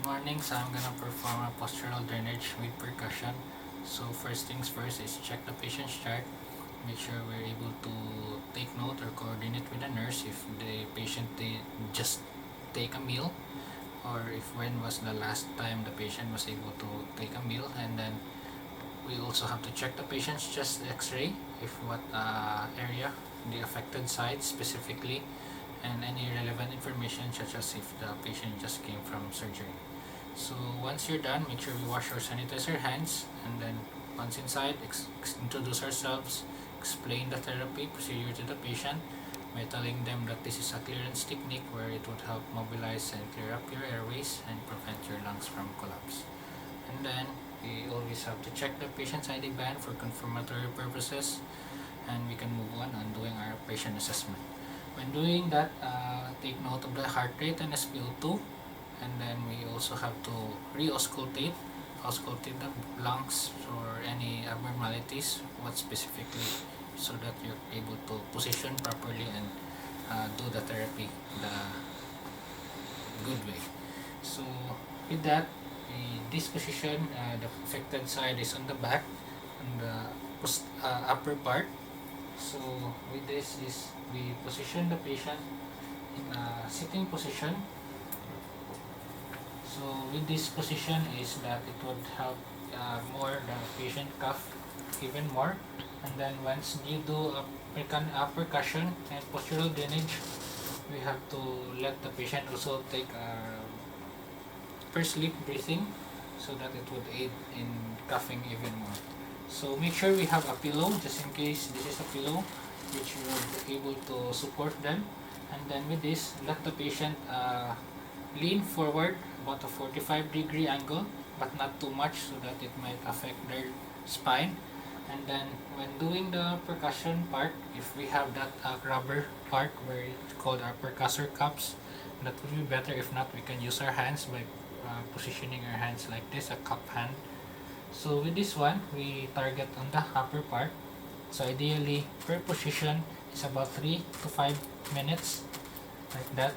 Morning, so I'm gonna perform a postural drainage with percussion. So first things first is check the patient's chart. Make sure we're able to take note or coordinate with the nurse if the patient just take a meal, or if when was the last time the patient was able to take a meal. And then we also have to check the patient's chest x-ray, if what area, the affected site specifically, and any relevant information such as if the patient just came from surgery. So once you're done, make sure we wash or sanitize our hands, and then once inside, introduce ourselves, explain the therapy procedure to the patient by telling them that this is a clearance technique where it would help mobilize and clear up your airways and prevent your lungs from collapse. And then we always have to check the patient's ID band for confirmatory purposes, and we can move on doing our patient assessment. When doing that, take note of the heart rate and SpO2, and then we also have to re-auscultate the lungs for any abnormalities, what specifically, so that you're able to position properly and do the therapy the good way. So with that, this position, the affected side is on the back, on the upper part. So with this is we position the patient in a sitting position. So with this position is that it would help more the patient cough even more. And then once you do a percussion and postural drainage, we have to let the patient also take first lip breathing, so that it would aid in coughing even more. So make sure we have a pillow, just in case this is a pillow, which would be able to support them. And then with this, let the patient lean forward about a 45-degree angle, but not too much so that it might affect their spine. And then when doing the percussion part, if we have that rubber part where it's called our percussor cups, that would be better. If not, we can use our hands by positioning our hands like this, a cup hand. So with this one, we target on the upper part. So ideally, per position is about 3 to 5 minutes, like that.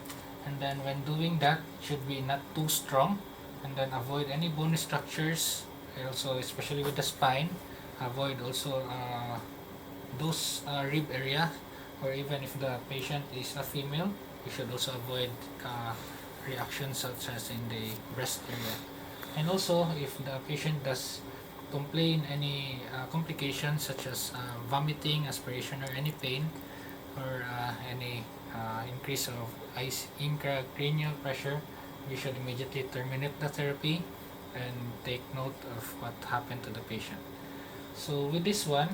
And then when doing that, should be not too strong, and then avoid any bone structures. Also, especially with the spine, avoid also those rib area, or even if the patient is a female, we should also avoid reactions such as in the breast area. And also, if the patient does complain any complications such as vomiting, aspiration, or any pain, or any increase of intracranial pressure, we should immediately terminate the therapy and take note of what happened to the patient. So with this one,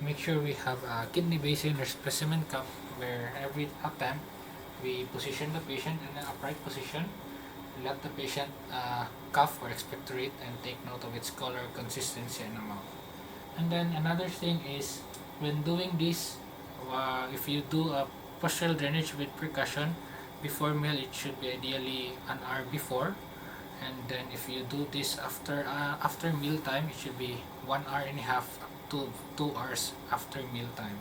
make sure we have a kidney basin or specimen cup, where every attempt we position the patient in an upright position, let the patient cough or expectorate, and take note of its color, consistency, and amount. And then another thing is, when doing this, if you do a postural drainage with percussion before meal, it should be ideally an hour before. And then if you do this after meal time, it should be 1 hour and a half to 2 hours after meal time.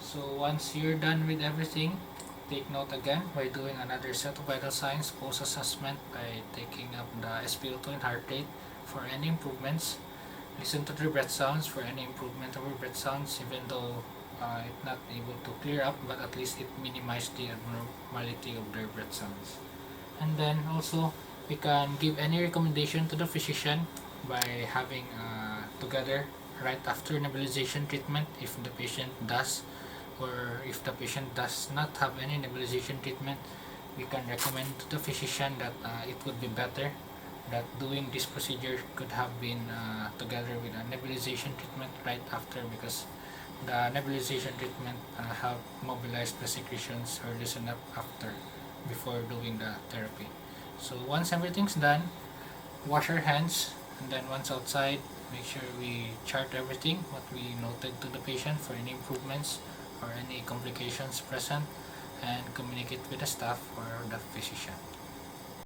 So once you're done with everything, take note again by doing another set of vital signs post-assessment by taking up the SpO2 and heart rate for any improvements. Listen to the breath sounds for any improvement over breath sounds, even though it's not able to clear up, but at least it minimized the abnormality of their breath sounds. And then also, we can give any recommendation to the physician by having together right after nebulization treatment, if the patient does, or if the patient does not have any nebulization treatment, we can recommend to the physician that it would be better that doing this procedure could have been together with a nebulization treatment right after, because the nebulization treatment have mobilized the secretions or loosen up after, before doing the therapy. So once everything's done, wash our hands, and then once outside, make sure we chart everything what we noted to the patient for any improvements or any complications present, and communicate with the staff or the physician.